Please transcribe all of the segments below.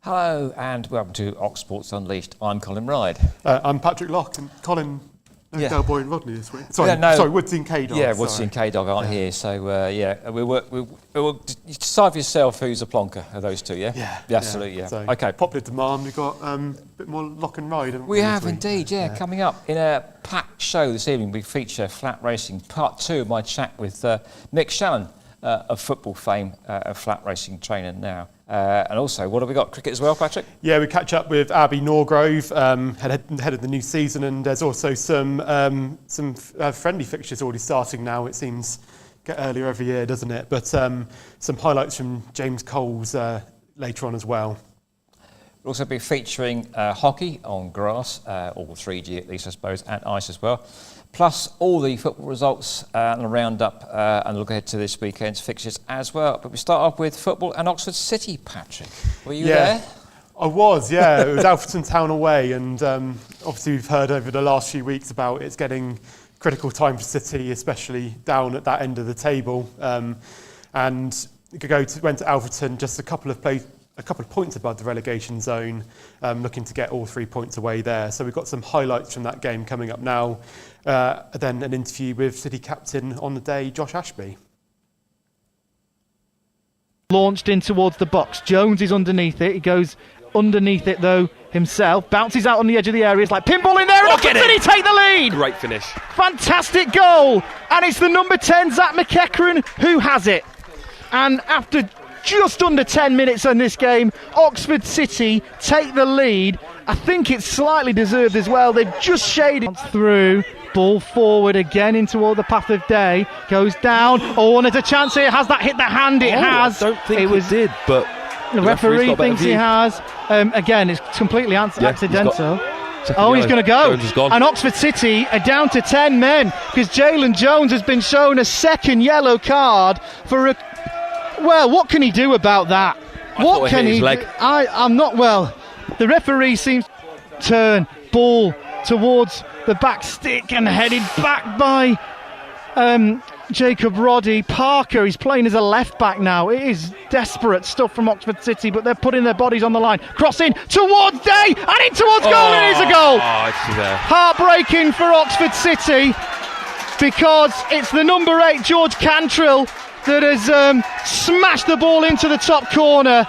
Hello and welcome to Oxsports Unleashed. I'm Colin Ryde. I'm Patrick Locke, and Colin, Del Boy and Rodney this week. Sorry, Woodsy and KDog. Yeah, Woodsy and KDog aren't here, so we'll decide for yourself who's a plonker of those two, yeah? Yeah. Absolutely, yeah. So, okay. Popular demand, we've got a bit more Lock and Ride, haven't We have indeed, yeah. Coming up in a packed show this evening, we feature flat racing, part 2 of my chat with Mick Shallen, of football fame, a flat racing trainer now. And also, what have we got? Cricket as well, Patrick? Yeah, we catch up with Abby Norgrove, head of the new season, and there's also some friendly fixtures already starting now. It seems get earlier every year, doesn't it? But some highlights from James Coles later on as well. We'll also be featuring hockey on grass, or 3G at least, I suppose, and ice as well. Plus all the football results and a roundup and look ahead to this weekend's fixtures as well. But we start off with football and Oxford City, Patrick. Were you there? I was, yeah. It was Alfreton Town away, and obviously we've heard over the last few weeks about it's getting critical time for City, especially down at that end of the table. And went to Alfreton just a couple of points above the relegation zone, looking to get all 3 points away there. So we've got some highlights from that game coming up now. Then an interview with City captain on the day, Josh Ashby. Launched in towards the box. Jones is underneath it. He goes underneath it though himself. Bounces out on the edge of the area. It's like pinball in there. And City take the lead. Great finish. Fantastic goal. And it's the number 10, Zach McEachran, who has it. And after just under 10 minutes in this game, Oxford City take the lead. I think it's slightly deserved as well. They've just shaded through. Ball forward again into all the path of day. Goes down. Oh, and there's a chance here. Has that hit the hand? It has. I don't think it did, but the referee thinks he has. Again, it's completely accidental. He's going to go. And Oxford City are down to 10 men because Jalen Jones has been shown a second yellow card for a... Well, what can he do about that? What can he do? I'm not... Well, the referee seems to turn ball towards the back stick and headed back by Jacob Roddy. Parker, he's playing as a left back now. It is desperate stuff from Oxford City, but they're putting their bodies on the line. Crossing towards Day and in towards goal. It is a goal. Heartbreaking for Oxford City because it's the number 8 George Cantrill that has smashed the ball into the top corner.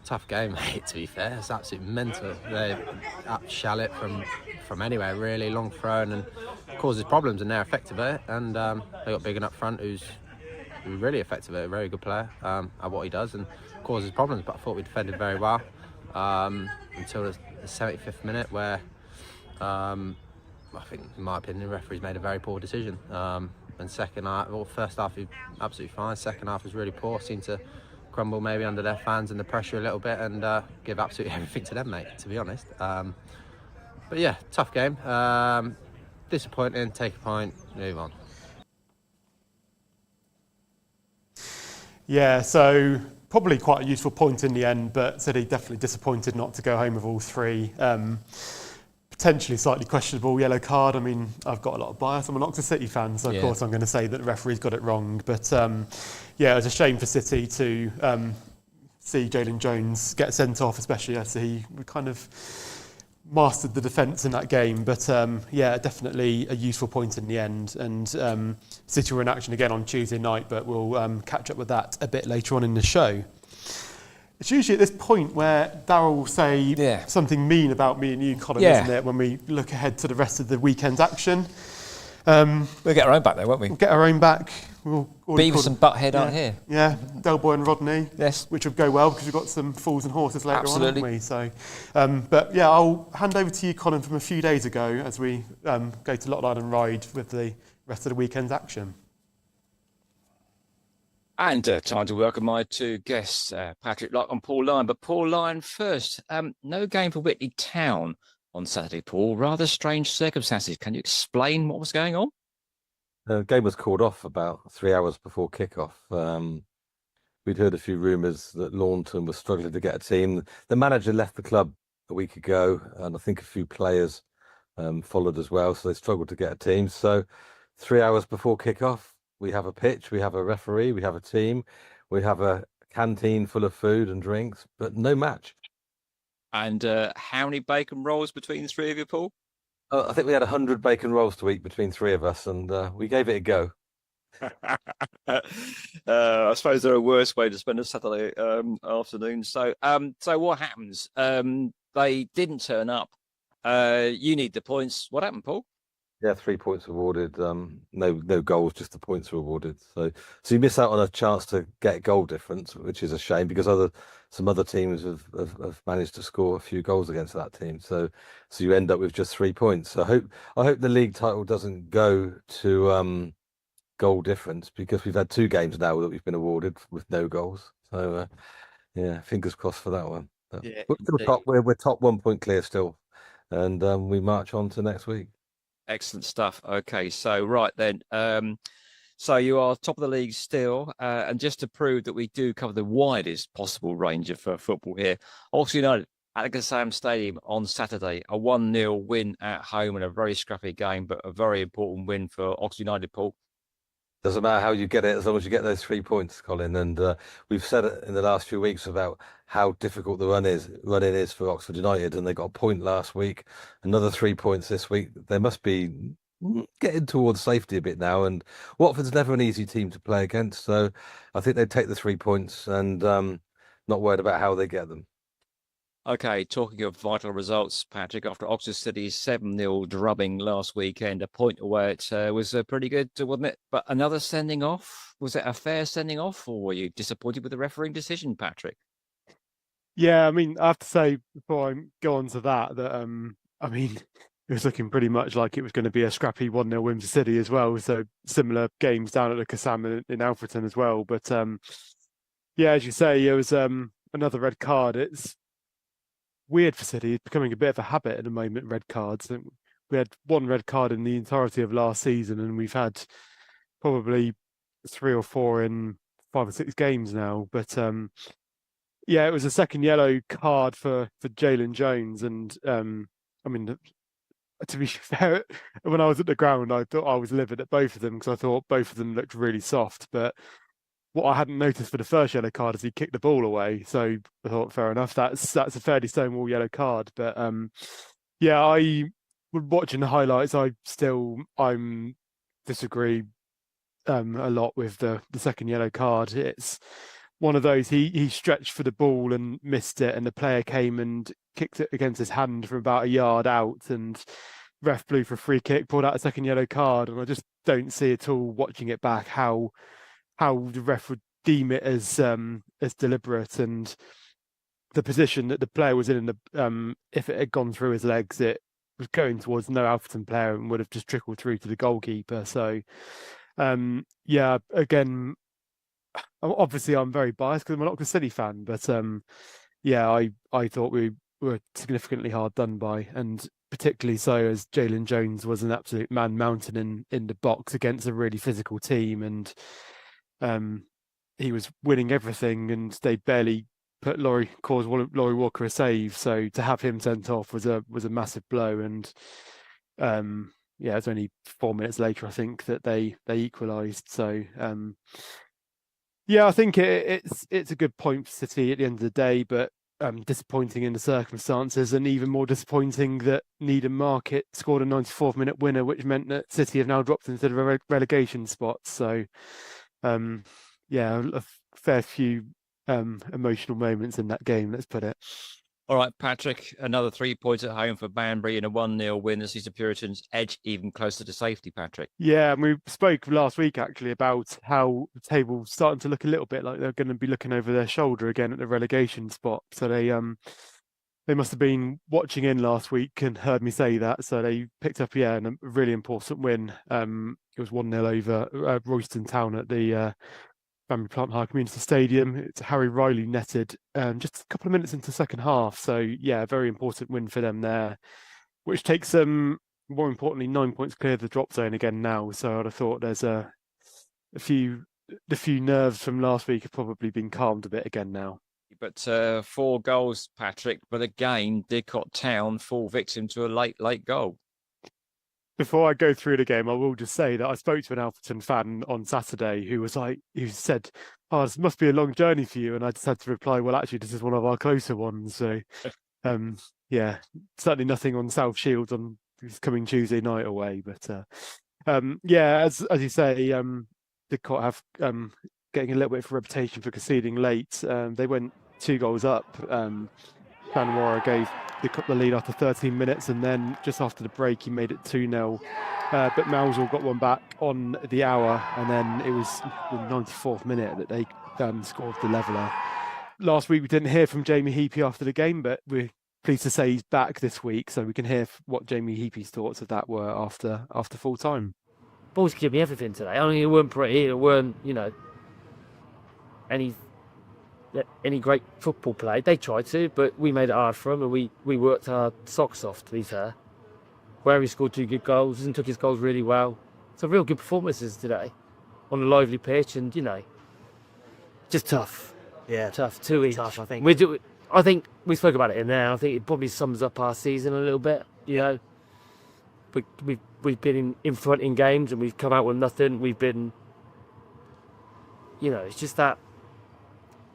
Tough game, mate, to be fair. It's absolutely mental. They shall it from anywhere, really. Long thrown and causes problems, and they're effective at it. And they got Biggin up front, who's really effective at it, a very good player at what he does, and causes problems. But I thought we defended very well until the 75th minute, where I think, in my opinion, the referees made a very poor decision. And first half, he absolutely fine. Second half was really poor. Seemed to crumble maybe under their fans and the pressure a little bit, and give absolutely everything to them, mate, to be honest. But yeah, tough game. Disappointing, take a point, move on. Yeah, so probably quite a useful point in the end, but City definitely disappointed not to go home with all 3. Potentially slightly questionable yellow card. I mean, I've got a lot of bias. I'm an Oxford City fan, so of course I'm going to say that the referee's got it wrong. But it was a shame for City to see Jalen Jones get sent off, especially as he kind of mastered the defence in that game. But definitely a useful point in the end. And City were in action again on Tuesday night, but we'll catch up with that a bit later on in the show. It's usually at this point where Darryl will say something mean about me and you, Colin, isn't it, when we look ahead to the rest of the weekend's action. We'll get our own back though, won't we? We'll get our own back. Beavis and Butthead aren't here. Yeah, Del Boy and Rodney. Yes. Which would go well because we've got some Fools and Horses later on, haven't we? So, I'll hand over to you, Colin, from a few days ago as we go to Lyon Ryde with the rest of the weekend's action. And time to welcome my 2 guests, Patrick Locke and Paul Lyon. But Paul Lyon first. No game for Whitley Town on Saturday, Paul. Rather strange circumstances. Can you explain what was going on? The game was called off about 3 hours before kick-off. We'd heard a few rumours that Launton was struggling to get a team. The manager left the club a week ago, and I think a few players followed as well, so they struggled to get a team. So 3 hours before kick-off, we have a pitch, we have a referee, we have a team, we have a canteen full of food and drinks, but no match. And how many bacon rolls between the three of you, Paul? I think we had 100 bacon rolls to eat between three of us, and we gave it a go. I suppose there are worse way to spend a Saturday afternoon. So what happens? They didn't turn up. You need the points. What happened, Paul? Yeah, 3 points awarded. No goals, just the points were awarded. So you miss out on a chance to get goal difference, which is a shame because some other teams have managed to score a few goals against that team. So you end up with just 3 points. So I hope the league title doesn't go to goal difference because we've had 2 games now that we've been awarded with no goals. So yeah, fingers crossed for that one. Yeah, we're still top. We're top 1 point clear still, and we march on to next week. Excellent stuff. Okay, so right then, so you are top of the league still, and just to prove that we do cover the widest possible range of football here, Oxford United at the Kassam Stadium on Saturday, a 1-0 win at home in a very scrappy game, but a very important win for Oxford United, Paul. Doesn't matter how you get it, as long as you get those 3 points, Colin. And we've said it in the last few weeks about how difficult the run-in is for Oxford United, and they got a point last week, another 3 points this week. They must be getting towards safety a bit now. And Watford's never an easy team to play against, so I think they'd take the 3 points and not worried about how they get them. Okay, talking of vital results, Patrick, after Oxford City's 7-0 drubbing last weekend, a point away, it was pretty good, wasn't it? But another sending off, was it a fair sending off, or were you disappointed with the refereeing decision, Patrick? Yeah, I mean, I have to say before I go on to that I mean, it was looking pretty much like it was going to be a scrappy 1-0 win for City as well. So similar games down at the Kassam in Alfreton as well. But yeah, as you say, it was another red card. It's weird for City. It's becoming a bit of a habit at the moment, red cards. We had 1 red card in the entirety of last season, and we've had probably 3 or 4 in 5 or 6 games now. But yeah, it was a second yellow card for Jalen Jones. And I mean, to be fair, when I was at the ground, I thought I was livid at both of them because I thought both of them looked really soft. But what I hadn't noticed for the first yellow card is he kicked the ball away. So I thought, fair enough, that's a fairly stonewall yellow card. But yeah, I was watching the highlights. I disagree a lot with the second yellow card. It's one of those, he stretched for the ball and missed it, and the player came and kicked it against his hand from about a yard out, and ref blew for a free kick, pulled out a second yellow card. And I just don't see at all, watching it back, how the ref would deem it as deliberate, and the position that the player was in the if it had gone through his legs, it was going towards no Alfreton player and would have just trickled through to the goalkeeper. So yeah, again, obviously I'm very biased because I'm an Oxford City fan, but yeah, I thought we were significantly hard done by, and particularly so as Jalen Jones was an absolute man mountain in the box against a really physical team, and he was winning everything, and they barely caused Laurie Walker a save. So to have him sent off was a massive blow. And yeah, it's only 4 minutes later, I think, that they equalised. So yeah, I think it's a good point for City at the end of the day, but disappointing in the circumstances, and even more disappointing that Needham Market scored a 94th minute winner, which meant that City have now dropped into the relegation spots. So yeah, a fair few emotional moments in that game, let's put it. All right, Patrick, another 3 points at home for Banbury in a 1-0 win that sees the Puritans edge even closer to safety, Patrick. Yeah, and we spoke last week actually about how the table's starting to look a little bit like they're going to be looking over their shoulder again at the relegation spot. So they must have been watching in last week and heard me say that. So they picked up, a really important win. It was 1-0 over Royston Town at the Banbury Plant Hire Community Stadium. It's Harry Riley netted just a couple of minutes into the second half. So yeah, a very important win for them there, which takes them, more importantly, 9 points clear of the drop zone again now. So I'd have thought there's the few nerves from last week have probably been calmed a bit again now. But 4 goals, Patrick. But again, Didcot Town fall victim to a late goal. Before I go through the game, I will just say that I spoke to an Alfreton fan on Saturday who said, "Oh, this must be a long journey for you," and I just had to reply, "Well, actually, this is one of our closer ones." So, yeah, certainly nothing on South Shields on this coming Tuesday night away. But yeah, as you say, Didcot have getting a little bit of a reputation for conceding late. They went 2 goals up. Fanwara gave the lead after 13 minutes, and then just after the break, he made it 2-0. But Mousel got one back on the hour, and then it was the 94th minute that they scored the leveller. Last week, we didn't hear from Jamie Heapy after the game, but we're pleased to say he's back this week, so we can hear what Jamie Heapy's thoughts of that were after full time. Balls give me everything today. I mean, it weren't pretty, it weren't, any great football play. They tried to, but we made it hard for them, and we worked our socks off, to be fair. Where he scored 2 good goals and took his goals really well. So real good performances today on a lively pitch, and just tough. Yeah, tough. Too easy. Tough, I think. I think we spoke about it in there. I think it probably sums up our season a little bit. We've been in front in games and we've come out with nothing. We've been, it's just that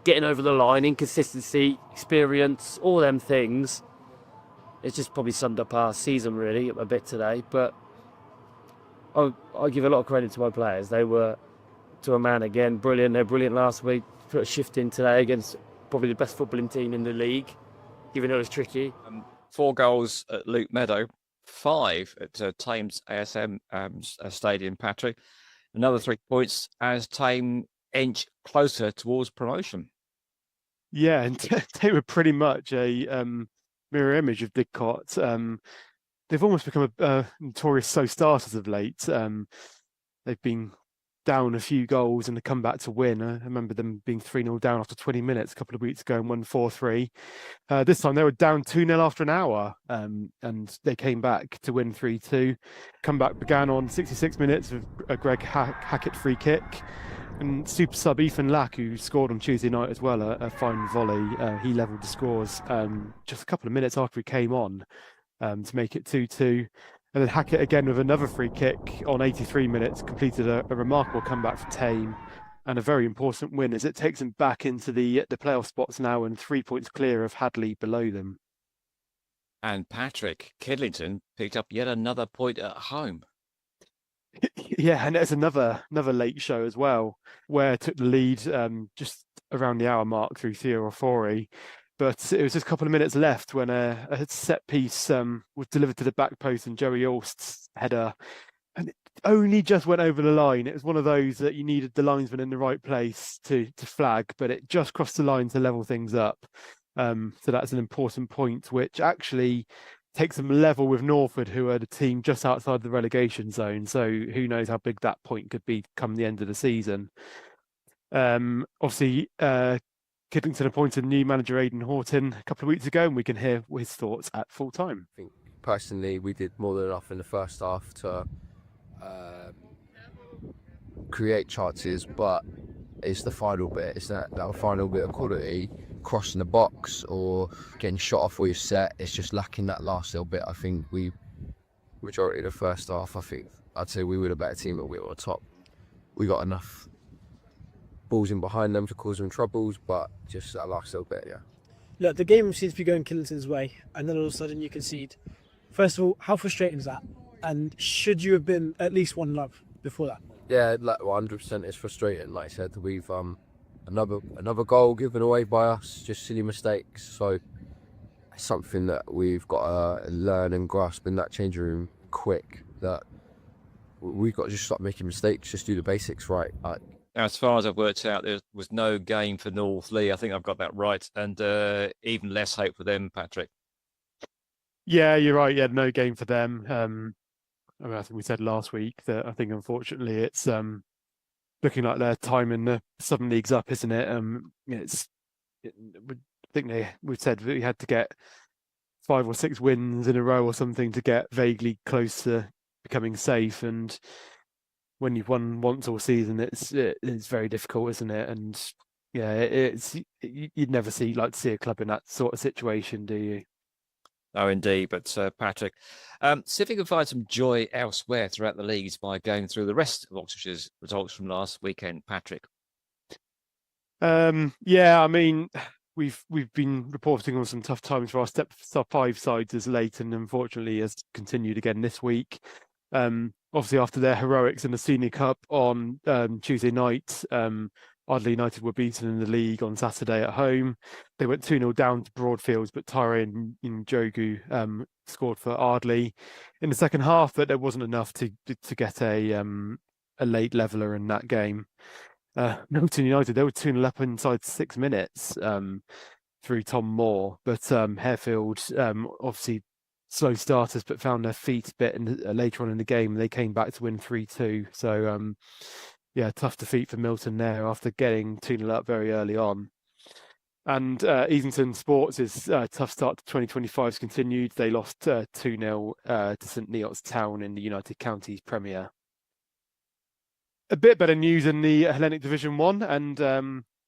getting over the line, inconsistency, experience, all them things. It's just probably summed up our season really a bit today. But I give a lot of credit to my players. They were, to a man again, brilliant. They're brilliant last week. Put a shift in today against probably the best footballing team in the league, even though it was tricky. 4 goals at Luke Meadow, 5 at Thames ASM Stadium, Patrick. Another 3 points as Tame inch closer towards promotion. Yeah, and they were pretty much a mirror image of Didcot. They've almost become a notorious slow starters of late. They've been down a few goals and they come back to win. I remember them being 3-0 down after 20 minutes a couple of weeks ago and won 4-3. This time they were down 2-0 after an hour, and they came back to win 3-2. Comeback began on 66 minutes with a Greg Hackett free kick. And super sub Ethan Lack, who scored on Tuesday night as well, a fine volley. He levelled the scores just a couple of minutes after he came on to make it 2-2. And then Hackett again with another free kick on 83 minutes, completed a remarkable comeback for Tame and a very important win as it takes them back into the playoff spots now and 3 points clear of Hadley below them. And Patrick, Kidlington picked up yet another point at home. Yeah, and there's another late show as well, where took the lead just around the hour mark through Theo Ofori. But it was just a couple of minutes left when a set piece was delivered to the back post and Joey Orst's header. And it only just went over the line. It was one of those that you needed the linesman in the right place to flag, but it just crossed the line to level things up. So that's an important point, which actually takes them level with Norford, who are the team just outside the relegation zone. So who knows how big that point could be come the end of the season. Obviously, Kidlington appointed new manager Aidan Horton a couple of weeks ago, and we can hear his thoughts at full time. I think personally we did more than enough in the first half to create chances, but it's the final bit. It's that final bit of quality, crossing the box or getting shot off where you're set. It's just lacking that last little bit. I think majority of the first half, I'd say we were the better team, but we were on top. We got enough balls in behind them to cause them troubles, but just that last little bit, yeah. Look, the game seems to be going Kidlington's way, and then all of a sudden you concede. First of all, how frustrating is that? And should you have been at least 1-0 before that? Yeah, 100% it's frustrating. Like I said, we've another goal given away by us, just silly mistakes. So it's something that we've got to learn and grasp in that changing room quick. That we've got to just stop making mistakes, just do the basics right. As far as I've worked out, there was no game for North Lee. I think I've got that right. And even less hope for them, Patrick. Yeah, you're right. Yeah, no game for them. I think we said last week that I think unfortunately it's looking like their time in the Southern League's up, isn't it? We've said we had to get 5 or 6 wins in a row or something to get vaguely close to becoming safe. And when you've won once all season, it's very difficult, isn't it? And yeah, you'd never see a club in that sort of situation, do you? Oh, indeed. But Patrick, see if you can find some joy elsewhere throughout the leagues by going through the rest of Oxfordshire's results from last weekend, Patrick. Yeah, I mean, we've been reporting on some tough times for our step 5 sides as late, and unfortunately has continued again this week. Obviously, after their heroics in the Senior Cup on Tuesday night, Ardley United were beaten in the league on Saturday at home. They went 2-0 down to Broadfields, but Tyrion Njogu scored for Ardley in the second half, but there wasn't enough to get a late leveller in that game. Milton United, they were 2-0 up inside 6 minutes through Tom Moore, but Harefield obviously slow starters, but found their feet a bit later on in the game. They came back to win 3-2. So yeah, tough defeat for Milton there after getting 2-0 up very early on. And Easington Sports' tough start to 2025's continued. They lost 2-0 to St Neots Town in the United Counties Premier. A bit better news in the Hellenic Division 1, and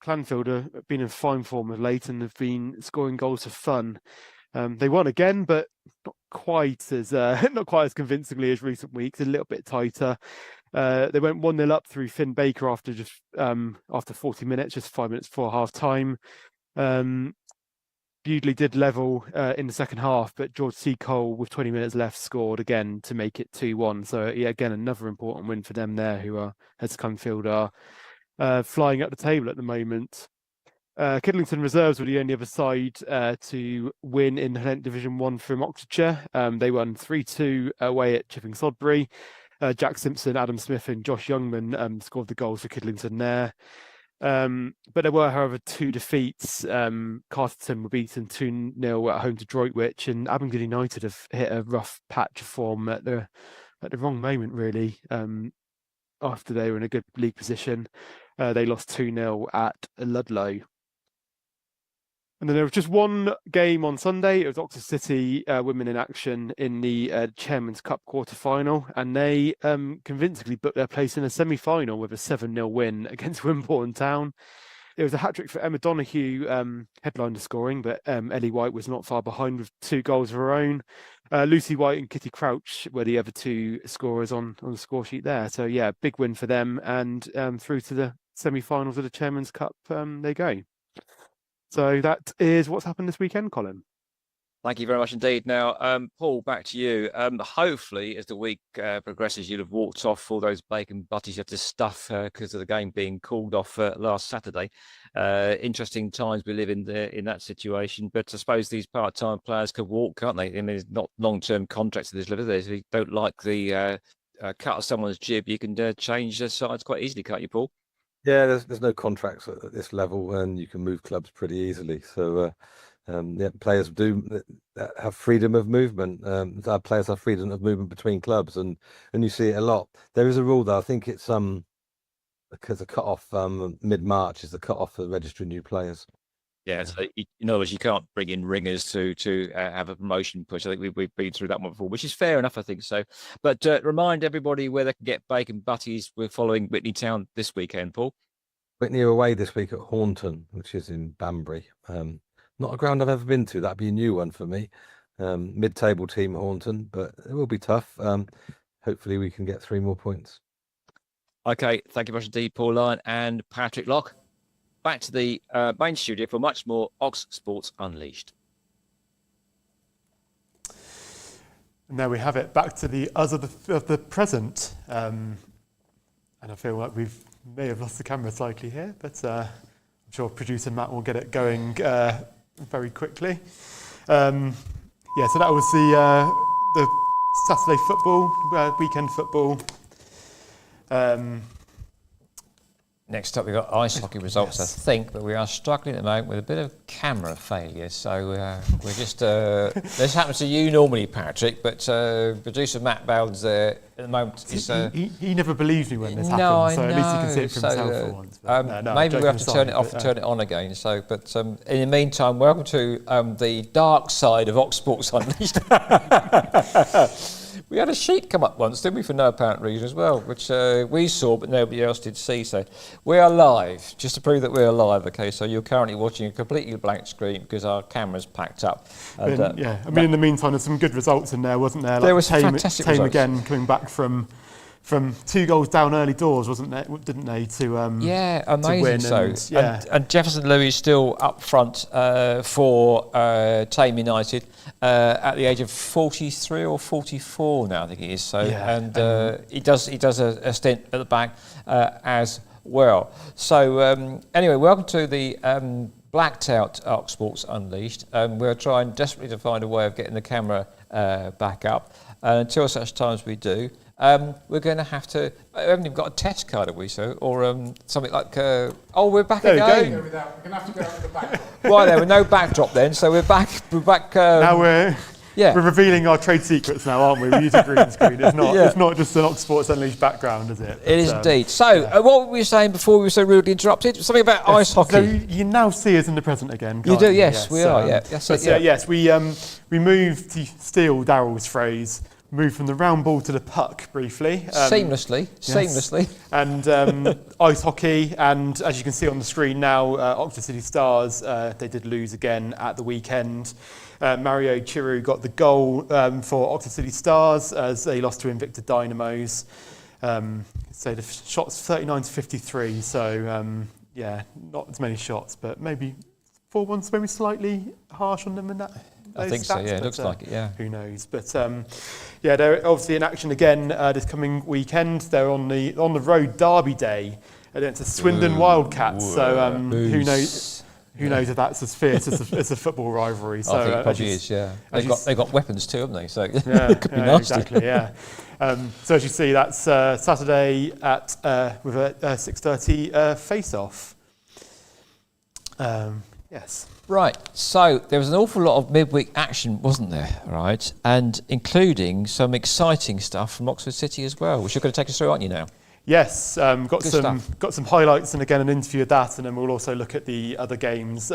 Clanfield have been in fine form of late and have been scoring goals for fun. They won again, but not quite as convincingly as recent weeks. A little bit tighter. They went 1-0 up through Finn Baker after 40 minutes, just 5 minutes before half time. Bewdley did level in the second half, but George C. Cole, with 20 minutes left, scored again to make it 2-1. So yeah, again, another important win for them there, who are, as Clanfield are, flying up the table at the moment. Kidlington Reserves were the only other side to win in Hellenic Division 1 from Oxfordshire. They won 3-2 away at Chipping Sodbury. Jack Simpson, Adam Smith and Josh Youngman scored the goals for Kidlington there. But there were, however, 2 defeats. Carterton were beaten 2-0 at home to Droitwich, and Abingdon United have hit a rough patch of form at the wrong moment, really. After they were in a good league position, they lost 2-0 at Ludlow. And then there was just one game on Sunday. It was Oxford City women in action in the Chairman's Cup quarter-final, and they convincingly booked their place in a semi-final with a 7-0 win against Wimborne Town. It was a hat-trick for Emma Donoghue, headliner scoring, but Ellie White was not far behind with 2 goals of her own. Lucy White and Kitty Crouch were the other 2 scorers on the score sheet there. So yeah, big win for them, and through to the semi-finals of the Chairman's Cup they go. So that is what's happened this weekend, Colin. Thank you very much indeed. Now, Paul, back to you. Hopefully, as the week progresses, you'll have walked off all those bacon butties you had to stuff because of the game being called off last Saturday. Interesting times we live in that situation. But I suppose these part-time players could walk, can't they? I mean, there's not long-term contracts to this level. If you don't like the cut of someone's jib, you can change their sides quite easily, can't you, Paul? Yeah, there's no contracts at this level, and you can move clubs pretty easily. So, yeah, players do have freedom of movement. Our players have freedom of movement between clubs, and you see it a lot. There is a rule, though. I think it's because the cut-off mid-March is the cut-off for registering new players. Yeah, so in other words, you can't bring in ringers to have a promotion push. I think we've been through that one before, which is fair enough, I think so. But remind everybody where they can get bacon butties. We're following Whitney Town this weekend, Paul. Whitney are away this week at Hornton, which is in Banbury. Not a ground I've ever been to. That'd be a new one for me. Mid-table team Hornton, but it will be tough. Hopefully we can get 3 more points. Okay, thank you very much indeed, Paul Lyon and Patrick Locke. Back to the main studio for much more Ox Sports Unleashed. And there we have it, back to the us of the present. And I feel like we may have lost the camera slightly here, but I'm sure producer Matt will get it going very quickly. Yeah, so that was the Saturday football, weekend football. Next up, we've got ice hockey results, yes. I think, but we are struggling at the moment with a bit of camera failure. So we're just, this happens to you normally, Patrick, but producer Matt Bowden's there at the moment. He never believes me when this happens, so at least he can see it for himself for once. Maybe we have to turn it off and turn it on again. So, but in the meantime, welcome to the dark side of Ox Sports Unleashed. We had a sheet come up once, didn't we, for no apparent reason as well, which we saw but nobody else did see. So we are live, just to prove that we're live, okay? So you're currently watching a completely blank screen because our camera's packed up. And, in the meantime, there's some good results in there, wasn't there? Like there was fantastic results. Again, coming back from 2 goals down early doors, wasn't there? Didn't they? Amazing. To win and Jefferson Louis still up front for Tame United at the age of 43 or 44 now, I think he is. So he does a stint at the back as well. So anyway, welcome to the blacked out Ox Sports Unleashed. We're trying desperately to find a way of getting the camera back up. Until such times we do. We're going to have to. We haven't even got a test card, have we? So, or something like. We're back there again. We're going to have to go out the back. Right there, with no backdrop then. So we're back. We're back. Now we're revealing our trade secrets now, aren't we? We use a green screen. It's not. It's not just an Ox Sports Unleashed background, is it? It is indeed. So, what were we saying before we were so rudely interrupted? Something about ice hockey. So you now see us in the present again. You do, yes, we are. Yeah, yes, we moved to steal Darryl's phrase. Moved from the round ball to the puck briefly. Seamlessly. And ice hockey, and as you can see on the screen now, Oxford City Stars, they did lose again at the weekend. Mario Chiru got the goal for Oxford City Stars as they lost to Invicta Dynamos. So the shots 39-53, so not as many shots, but maybe 4-1, maybe slightly harsh on them in that. I think so, yeah, it looks like it, yeah. Who knows? But they're obviously in action again this coming weekend. They're on the road Derby Day against the Swindon Wildcats. So who knows if that's as fierce as a football rivalry. So I think it probably is, yeah. They've got weapons too, haven't they? So it could be nasty. Exactly, yeah. So as you see, that's Saturday at with a 6:30 face-off. Yes. Right, so there was an awful lot of midweek action, wasn't there, right? And including some exciting stuff from Oxford City as well, which you're going to take us through, aren't you now? Yes, got some highlights and again an interview of that, and then we'll also look at the other games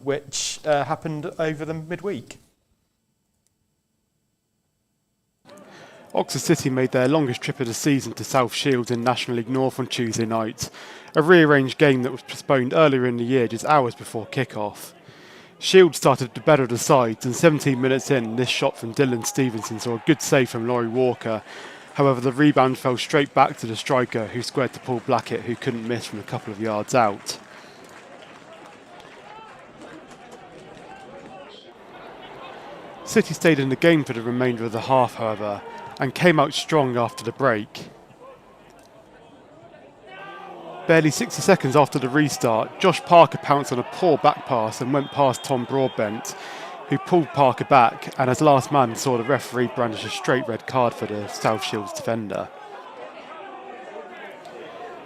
which happened over the midweek. Oxford City made their longest trip of the season to South Shields in National League North on Tuesday night, a rearranged game that was postponed earlier in the year just hours before kick-off. Shields started the better of the sides, and 17 minutes in, this shot from Dylan Stevenson saw a good save from Laurie Walker. However, the rebound fell straight back to the striker, who squared to Paul Blackett, who couldn't miss from a couple of yards out. City stayed in the game for the remainder of the half, however, and came out strong after the break. Barely 60 seconds after the restart, Josh Parker pounced on a poor back pass and went past Tom Broadbent, who pulled Parker back, and as last man saw the referee brandish a straight red card for the South Shields defender.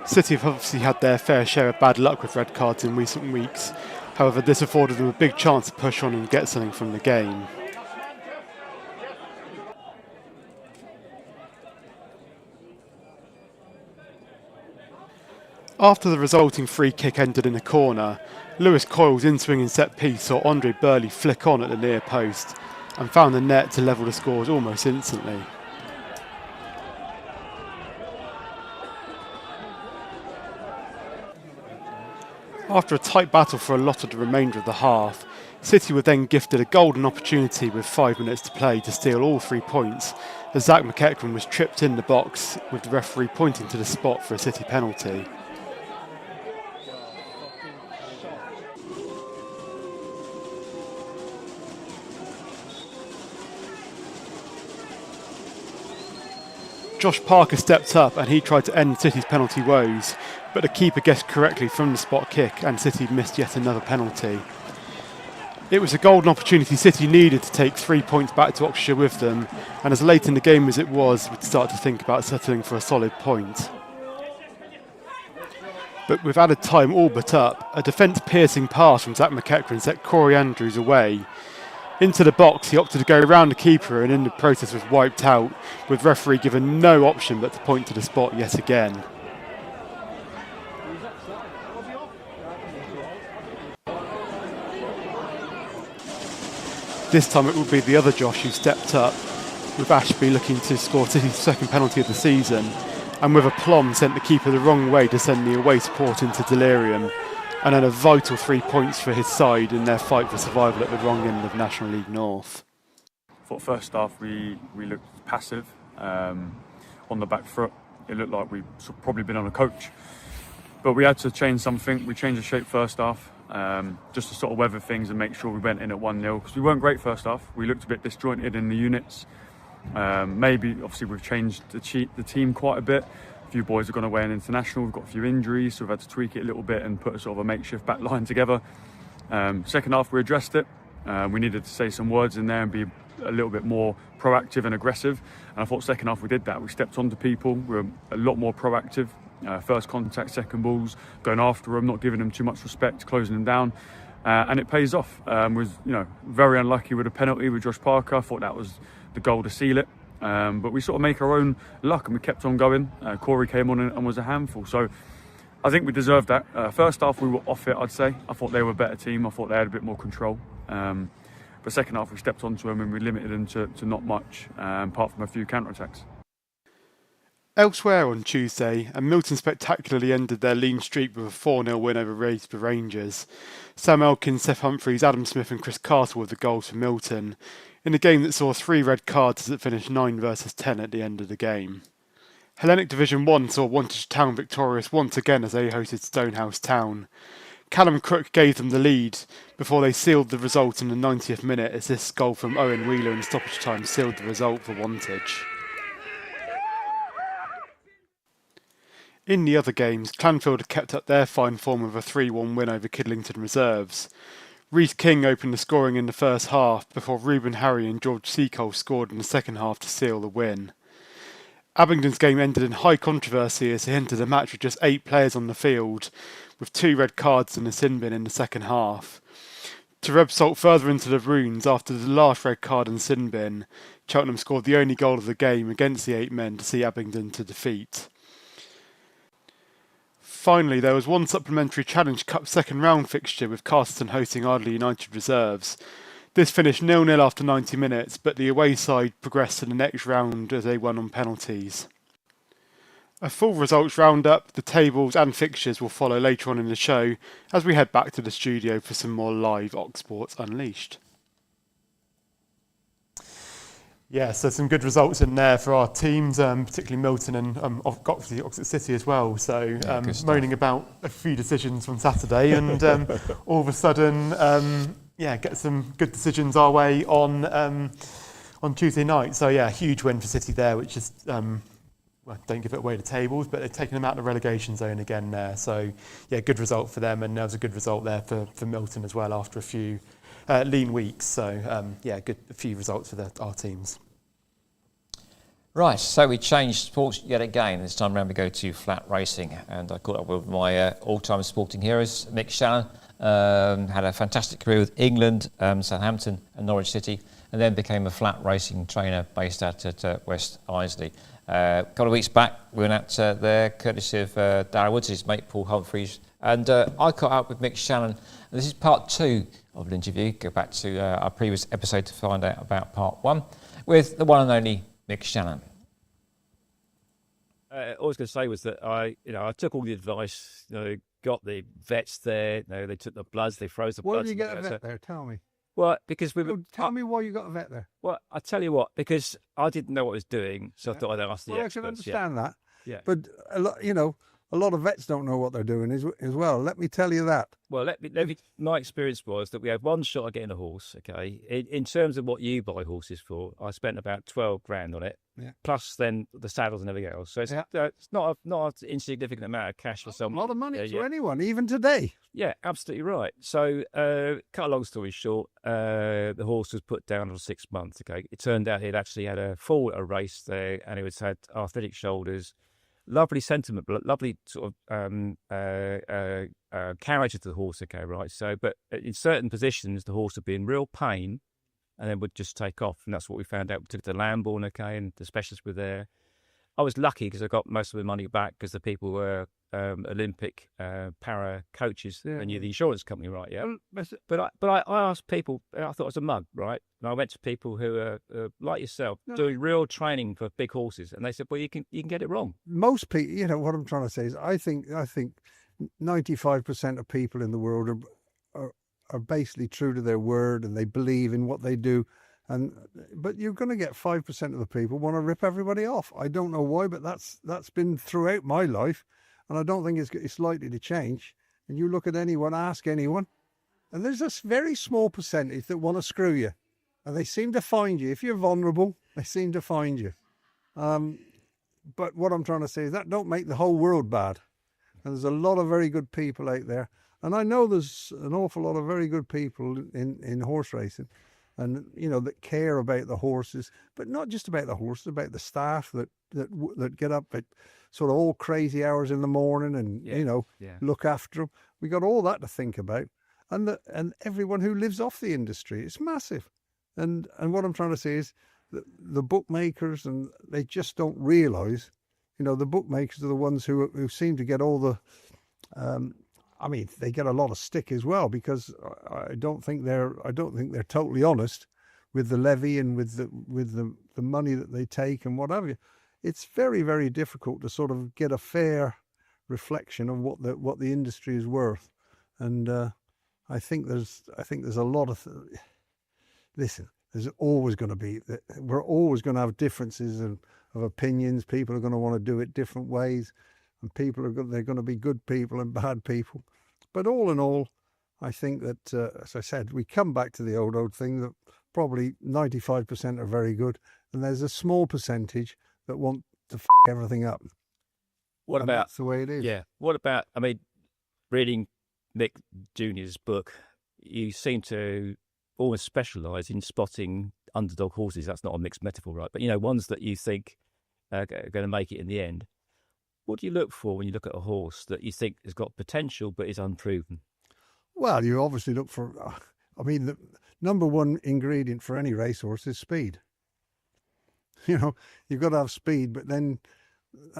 City have obviously had their fair share of bad luck with red cards in recent weeks. However, this afforded them a big chance to push on and get something from the game. After the resulting free kick ended in a corner, Lewis Coyle's in-swinging set piece saw Andre Burley flick on at the near post and found the net to level the scores almost instantly. After a tight battle for a lot of the remainder of the half, City were then gifted a golden opportunity with 5 minutes to play to steal all 3 points, as Zach McEachran was tripped in the box with the referee pointing to the spot for a City penalty. Josh Parker stepped up and he tried to end City's penalty woes, but the keeper guessed correctly from the spot kick and City missed yet another penalty. It was a golden opportunity City needed to take 3 points back to Oxfordshire with them, and as late in the game as it was, we'd start to think about settling for a solid point. But with added time all but up, a defence-piercing pass from Zach McEachran set Corey Andrews away. Into the box, he opted to go around the keeper and in the process was wiped out, with referee given no option but to point to the spot yet again. This time it would be the other Josh who stepped up, with Ashby looking to score his second penalty of the season, and with aplomb sent the keeper the wrong way to send the away support into delirium, and then a vital 3 points for his side in their fight for survival at the wrong end of National League North. For first half, we looked passive on the back foot. It looked like we'd probably been on a coach. But we had to change something. We changed the shape first half, just to sort of weather things and make sure we went in at 1-0. Because we weren't great first half. We looked a bit disjointed in the units. Obviously, we've changed the team quite a bit. A few boys have gone away on international. We've got a few injuries, so we've had to tweak it a little bit and put a sort of a makeshift back line together. Second half, we addressed it. We needed to say some words in there and be a little bit more proactive and aggressive. And I thought second half we did that. We stepped onto people. We were a lot more proactive. First contact, second balls, going after them, not giving them too much respect, closing them down. And it pays off. Was very unlucky with a penalty with Josh Parker. I thought that was the goal to seal it. But we sort of make our own luck and we kept on going. Corey came on and was a handful. So I think we deserved that. First half we were off it, I'd say. I thought they were a better team. I thought they had a bit more control. But second half we stepped onto them and we limited them to not much, apart from a few counter-attacks. Elsewhere on Tuesday, and Milton spectacularly ended their lean streak with a 4-0 win over Raisborough Rangers. Sam Elkins, Seth Humphreys, Adam Smith and Chris Castle were the goals for Milton, in a game that saw 3 red cards as it finished 9 versus 10 at the end of the game. Hellenic Division 1 saw Wantage Town victorious once again as they hosted Stonehouse Town. Callum Crook gave them the lead before they sealed the result in the 90th minute as this goal from Owen Wheeler in stoppage time sealed the result for Wantage. In the other games, Clanfield had kept up their fine form of a 3-1 win over Kidlington Reserves. Reece King opened the scoring in the first half before Reuben Harry and George Seacole scored in the second half to seal the win. Abingdon's game ended in high controversy as they entered a match with just 8 players on the field, with 2 red cards and a sin bin in the second half. To rub salt further into the wounds, after the last red card and sin bin, Cheltenham scored the only goal of the game against the 8 men to see Abingdon to defeat. Finally, there was one supplementary Challenge Cup second round fixture with Castleton hosting Ardley United Reserves. This finished 0-0 after 90 minutes, but the away side progressed to the next round as they won on penalties. A full results roundup, the tables and fixtures will follow later on in the show as we head back to the studio for some more live Oxsports Unleashed. Yeah, so some good results in there for our teams, particularly Milton and obviously Oxford City as well. So moaning about a few decisions from Saturday and all of a sudden, get some good decisions our way on Tuesday night. So yeah, huge win for City there, which is, don't give it away to tables, but they've taken them out of the relegation zone again there. So yeah, good result for them, and there was a good result there for Milton as well after a few lean weeks. So a few results for our teams. Right, so we changed sports yet again. This time around we go to flat racing, and I caught up with my all-time sporting heroes. Mick Shannon had a fantastic career with England, Southampton and Norwich City, and then became a flat racing trainer based out at West Isley. A couple of weeks back we went out there courtesy of Darryl Woodsy, his mate Paul Humphreys, and I caught up with Mick Shannon. And this is part 2 of an interview. Go back to our previous episode to find out about part 1 with the one and only Mick Shannon. All I was going to say was that I took all the advice, got the vets there, they took the bloods, they froze the bloods. Why did you get a vet there? Tell me. Well, because tell me why you got a vet there. Well, I tell you what, because I didn't know what I was doing, so I thought I'd ask the experts. I can understand that. Yeah. But a lot of vets don't know what they're doing as well. Let me tell you that. Well, my experience was that we had one shot at getting a horse. Okay, in terms of what you buy horses for, I spent about 12 grand on it. Yeah. Plus then the saddles and everything else. So it's not an insignificant amount of cash for some. A lot of money to anyone, even today. Yeah, absolutely right. So, cut a long story short, the horse was put down for 6 months. Okay, it turned out he'd actually had a fall at a race there, and he had arthritic shoulders. Lovely sentiment, but lovely sort of carriage of the horse. Okay, right. So, but in certain positions, the horse would be in real pain, and then would just take off. And that's what we found out. We took it to Lambourne, okay, and the specialists were there. I was lucky because I got most of the money back because the people were Olympic para coaches, and you're the insurance company, right? Yeah. But I asked people, I thought it was a mug, right? And I went to people who are like yourself, doing real training for big horses, and they said, well, you can get it wrong. Most people, what I'm trying to say is, I think 95% of people in the world are basically true to their word, and they believe in what they do. But you're going to get 5% of the people want to rip everybody off. I don't know why, but that's been throughout my life, and I don't think it's likely to change. And you look at anyone, ask anyone, and there's this very small percentage that want to screw you, and they seem to find you. If you're vulnerable, they seem to find you. But what I'm trying to say is that don't make the whole world bad. And there's a lot of very good people out there, and I know there's an awful lot of very good people in horse racing. And that care about the horses, but not just about the horses, about the staff that get up at sort of all crazy hours in the morning and look after them. We got all that to think about, and everyone who lives off the industry. It's massive, and what I'm trying to say is that the bookmakers, and they just don't realise, the bookmakers are the ones who seem to get all the. They get a lot of stick as well, because I don't think they're totally honest with the levy and with the money that they take and what have you. It's very, very difficult to sort of get a fair reflection of what the industry is worth. And I think there's a lot of listen. There's always going to be, we're always going to have differences of opinions. People are going to want to do it different ways, and they're going to be good people and bad people. But all in all, I think that, as I said, we come back to the old thing that probably 95% are very good, and there's a small percentage that want to f everything up. What about, that's the way it is. Yeah. What about, reading Mick Jr.'s book, you seem to almost specialise in spotting underdog horses. That's not a mixed metaphor, right? But, ones that you think are going to make it in the end. What do you look for when you look at a horse that you think has got potential but is unproven? Well, you obviously look for, the number one ingredient for any racehorse is speed. You've got to have speed, but then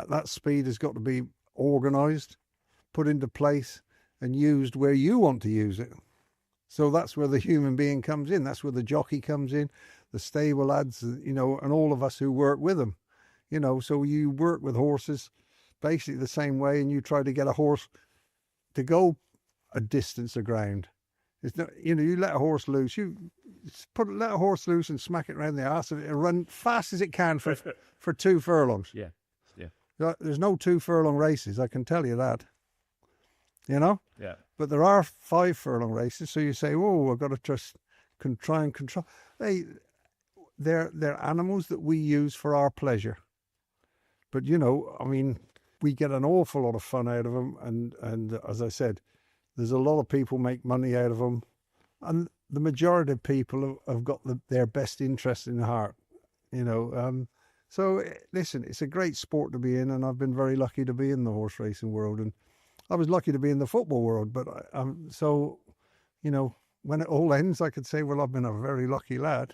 that speed has got to be organised, put into place and used where you want to use it. So that's where the human being comes in. That's where the jockey comes in, the stable lads, and all of us who work with them. So you work with horses basically the same way, and you try to get a horse to go a distance of ground. It's not, you let a horse loose, let a horse loose and smack it around the arse, and it'll run fast as it can for 2 furlongs. Yeah. There's no 2 furlong races, I can tell you that. Yeah. But there are 5 furlong races, so you say, oh, I've got to try and control. They're animals that we use for our pleasure. But, we get an awful lot of fun out of them, and as I said, there's a lot of people make money out of them, and the majority of people have got their best interest in heart, So listen, it's a great sport to be in, and I've been very lucky to be in the horse racing world, and I was lucky to be in the football world. But when it all ends, I could say, well, I've been a very lucky lad.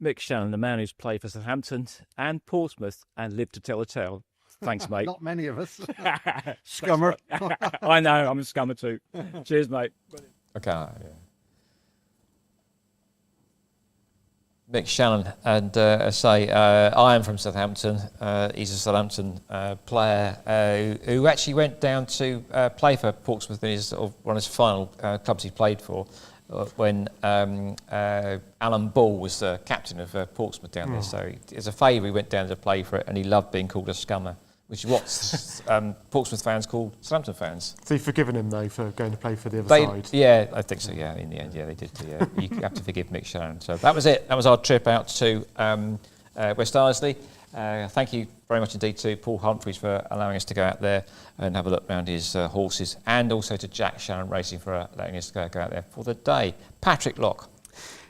Mick Shannon, the man who's played for Southampton and Portsmouth and lived to tell the tale. Thanks, mate. Not many of us. Scummer. I know, I'm a scummer too. Cheers, mate. Okay. Yeah. Mick Shannon, and I am from Southampton. He's a Southampton player who actually went down to play for Portsmouth in one of his final clubs he played for when Alan Ball was the captain of Portsmouth down there. So as a favour, he went down to play for it, and he loved being called a scummer, which is what Portsmouth fans called Southampton fans. So you've forgiven him, though, for going to play for the other side? Yeah, I think so, yeah, in the end, yeah, they did. Yeah. You have to forgive Mick Shannon. So that was it. That was our trip out to West Arsley. Thank you very much indeed to Paul Humphreys for allowing us to go out there and have a look around his horses, and also to Jack Shannon Racing for letting us go out there for the day. Patrick Locke.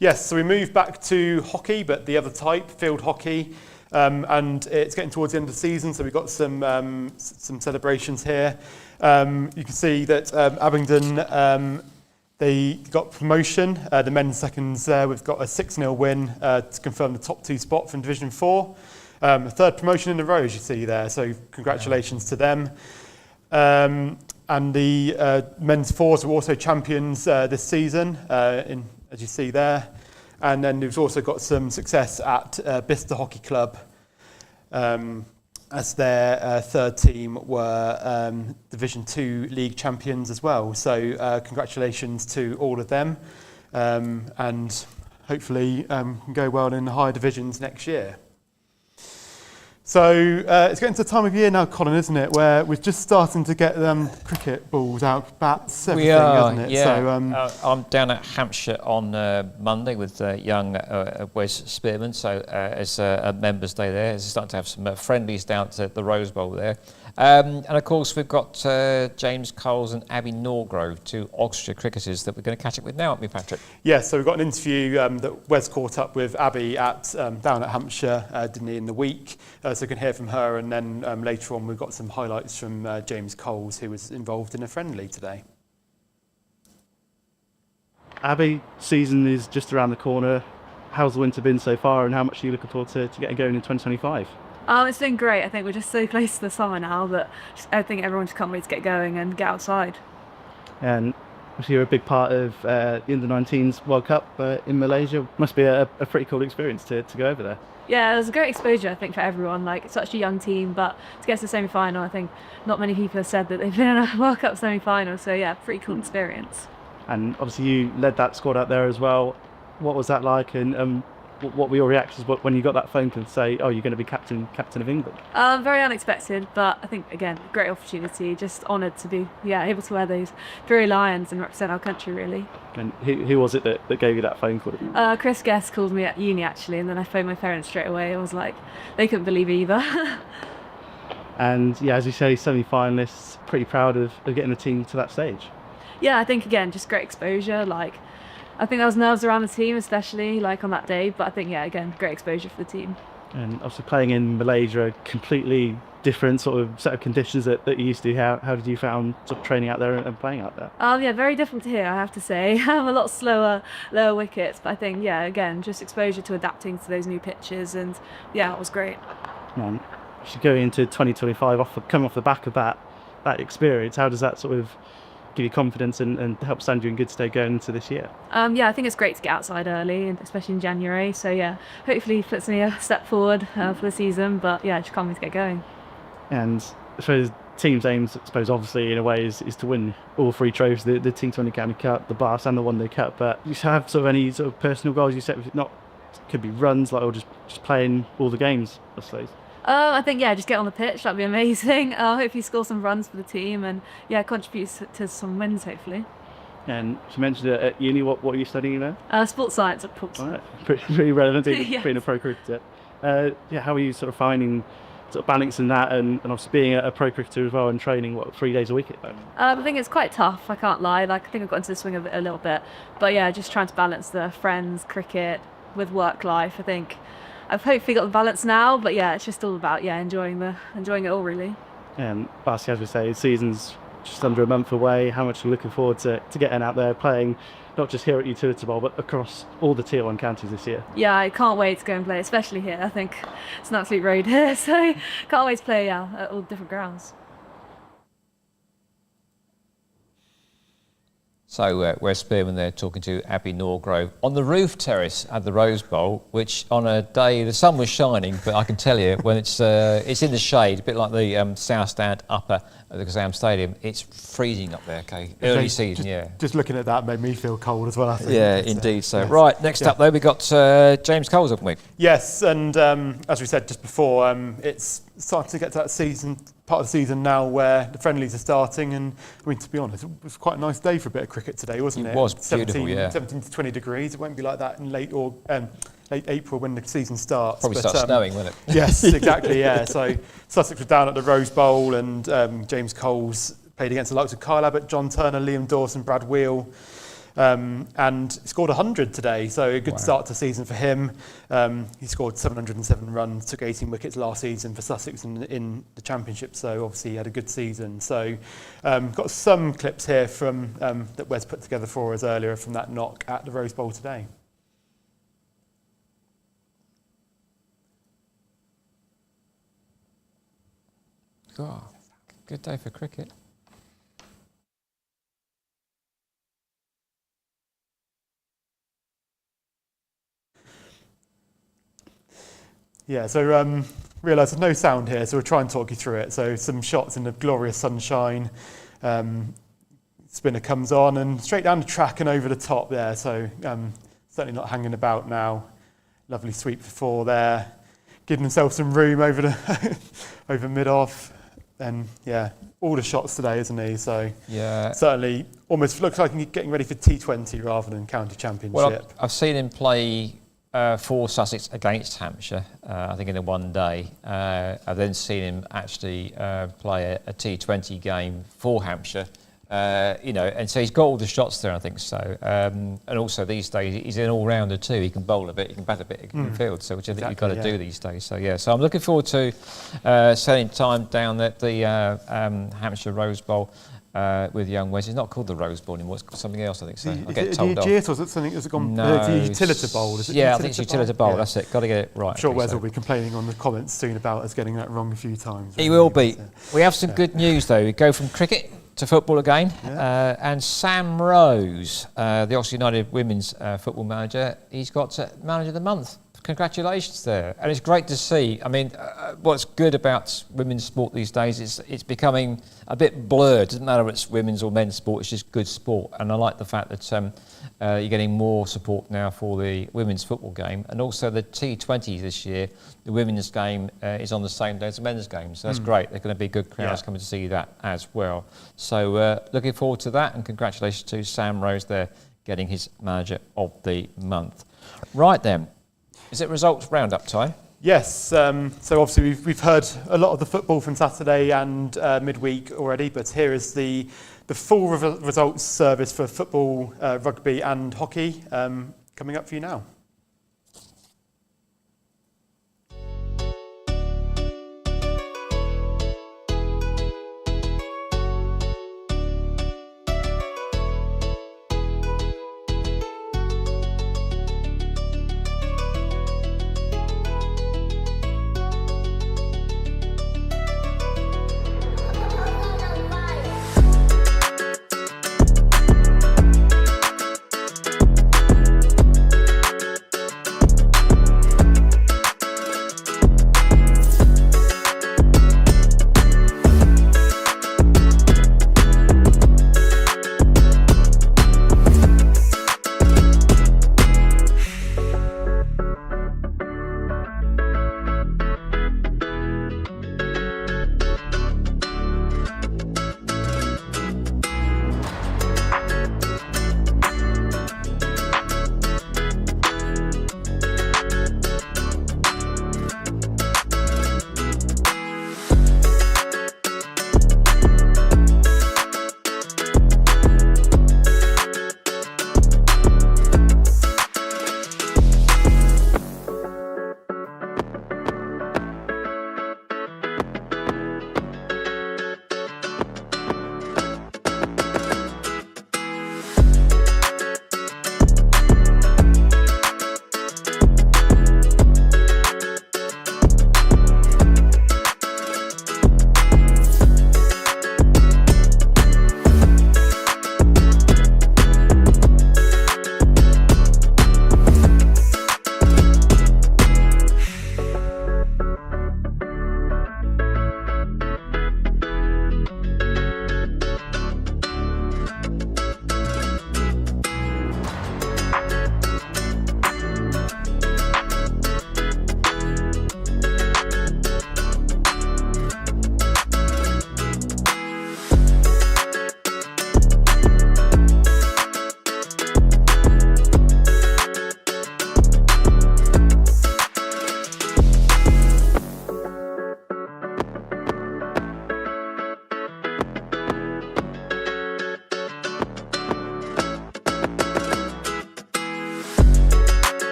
Yes, so we moved back to hockey, but the other type, field hockey. And it's getting towards the end of the season, so we've got some celebrations here. You can see that Abingdon, they got promotion. The men's seconds there, we've got a 6-0 win to confirm the top 2 spot from Division 4. Third promotion in a row, as you see there, so congratulations to them. And the men's fours were also champions this season, as you see there. And then we've also got some success at Bicester Hockey Club, as their third team were Division 2 league champions as well. So congratulations to all of them, and hopefully can go well in the higher divisions next year. So it's getting to the time of year now, Colin, isn't it, where we're just starting to get cricket balls out, bats, everything, isn't it? Yeah. So, I'm down at Hampshire on Monday with young Wes Spearman, so it's a members' day there. It's starting to have some friendlies down to the Rose Bowl there. And of course we've got James Coles and Abby Norgrove, two Oxfordshire cricketers that we're going to catch up with now, aren't we, Patrick? Yes, so we've got an interview that Wes caught up with Abby at down at Hampshire, didn't he, in the week, so we can hear from her, and then later on we've got some highlights from James Coles, who was involved in a friendly today. Abby, season is just around the corner. How's the winter been so far, and how much are you looking forward to getting going in 2025? It's been great. I think we're just so close to the summer now that I think everyone just can't wait to get going and get outside. And you're a big part of the Under-19s World Cup in Malaysia. Must be a pretty cool experience to go over there. Yeah, it was a great exposure, I think, for everyone. Like, it's such a young team, but to get to the semi-final, I think not many people have said that they've been in a World Cup semi-final. So yeah, pretty cool experience. And obviously you led that squad out there as well. What was that like, and what were your reactions when you got that phone call to say, oh, you're going to be captain of England? Very unexpected, but I think, again, great opportunity. Just honoured to be able to wear those 3 lions and represent our country, really. And who was it that gave you that phone call? Chris Guest called me at uni, actually, and then I phoned my parents straight away. I was like, they couldn't believe it either. And yeah, as you say, semi-finalists, pretty proud of getting the team to that stage. Yeah, I think, again, just great exposure. Like, I think there was nerves around the team, especially like on that day, but I think, yeah, again, great exposure for the team. And obviously playing in Malaysia, a completely different sort of set of conditions that you used to. How did you found sort of training out there and playing out there? Yeah, very different to here, I have to say. A lot slower, lower wickets, but I think, yeah, again, just exposure to adapting to those new pitches, and yeah, it was great. Going into 2025, coming off the back of that experience, how does that sort of give you confidence and help stand you in good stead going into this year? Yeah, I think it's great to get outside early, and especially in January. So yeah, hopefully puts me a step forward for the season. But yeah, just can't wait to get going. And I suppose team's aims, I suppose, obviously in a way is to win all 3 trophies: the T20 Academy Cup, the Bass, and the One Day Cup. But you have sort of any sort of personal goals you set? Not could be runs, like, or just playing all the games, I suppose. I think, yeah, just get on the pitch, that'd be amazing. Hopefully score some runs for the team and, yeah, contribute to some wins, hopefully. And you mentioned it at uni, what are you studying there? Sports science at Pubs. All right. Pretty relevant, Yes. being a pro cricketer. How are you sort of finding sort of balancing that and obviously being a pro cricketer as well and training, 3 days a week at the moment? I think it's quite tough, I can't lie. Like, I think I've got into the swing of it a little bit. But, yeah, just trying to balance the friends, cricket with work life, I think. I've hopefully got the balance now, but yeah, it's just all about enjoying it all, really. And basically, as we say, the season's just under a month away. How much are you looking forward to getting out there playing, not just here at Utility Bowl, but across all the Tier 1 counties this year? Yeah, I can't wait to go and play, especially here. I think it's an absolute road here, so can't wait to play at all different grounds. So we're Spearman there talking to Abby Norgrove on the roof terrace at the Rose Bowl, which on a day the sun was shining, but I can tell you when it's in the shade, a bit like the South Stand upper at the Gazam Stadium, it's freezing up there. Okay, early season, Just looking at that made me feel cold as well, I think. Yeah, indeed. So right, next up though, we got James Coles, haven't we? Yes, and as we said just before, it's starting to get to that part of the season now where the friendlies are starting, and I mean, to be honest, it was quite a nice day for a bit of cricket today, wasn't it? It was beautiful, 17 to 20 degrees. It won't be like that in late April when the season starts. Probably start snowing, won't it? Yes, exactly, yeah. So Sussex was down at the Rose Bowl, and James Coles played against the likes of Kyle Abbott, John Turner, Liam Dawson, Brad Wheel, and scored 100 today, so a good start to the season for him. He scored 707 runs, took 18 wickets last season for Sussex in the Championship, so obviously he had a good season. So got some clips here from that Wes put together for us earlier from that knock at the Rose Bowl today. God, good day for cricket. Yeah, so realised there's no sound here, so we'll try and talk you through it. So some shots in the glorious sunshine. Spinner comes on and straight down the track and over the top there. So certainly not hanging about now. Lovely sweep for 4 there. Giving himself some room over the over mid-off. And yeah, all the shots today, isn't he? So yeah, certainly almost looks like he's getting ready for T20 rather than county championship. Well, I've seen him play for Sussex against Hampshire, I think in a one day. I've then seen him actually play a T20 game for Hampshire. And so he's got all the shots there, I think so. And also these days, he's an all-rounder too. He can bowl a bit, he can bat a bit in field, so which I think you've got to do these days. So yeah, so I'm looking forward to spending time down at the Hampshire Rose Bowl with young Wes. It's not called the Rose Bowl anymore, it's something else, I think so. I get told off. Or is it something, has it gone no, the Utilita Bowl? Is it I think it's Utilita Bowl, that's it. Got to get it right. I'm sure Wes will be complaining on the comments soon about us getting that wrong a few times. He will be. We have some good news though. We go from cricket to football again, and Sam Rose, the Oxford United women's football manager, he's got Manager of the Month. Congratulations there, and it's great to see. I mean, what's good about women's sport these days is it's becoming a bit blurred. It doesn't matter if it's women's or men's sport, it's just good sport. And I like the fact that you're getting more support now for the women's football game, and also the T20 this year. The women's game is on the same day as the men's game, so that's great. There's going to be good crowds coming to see that as well. So looking forward to that, and congratulations to Sam Rose there, getting his Manager of the Month. Right then. Is it results roundup time? Yes, so obviously we've heard a lot of the football from Saturday and midweek already, but here is the full results service for football, rugby and hockey coming up for you now.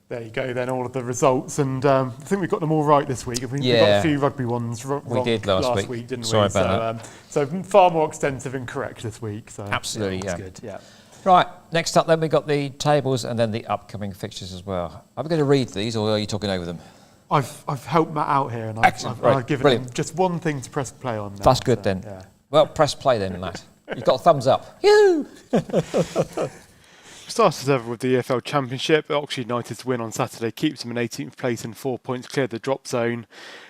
There you go then, all of the results, and I think we got them all right this week. We got a few rugby ones wrong we did last week, didn't Sorry we? About that. So far more extensive and correct this week. So absolutely, that's good. Yeah. Right, next up then we got the tables and then the upcoming fixtures as well. Are we going to read these or are you talking over them? I've helped Matt out here and I've given him just one thing to press play on now. That's good then. Yeah. Well, press play then, Matt. You've got a thumbs up. Yoo! Started as ever with the EFL Championship. Oxfordshire United's win on Saturday keeps them in 18th place and 4 points clear of the drop zone.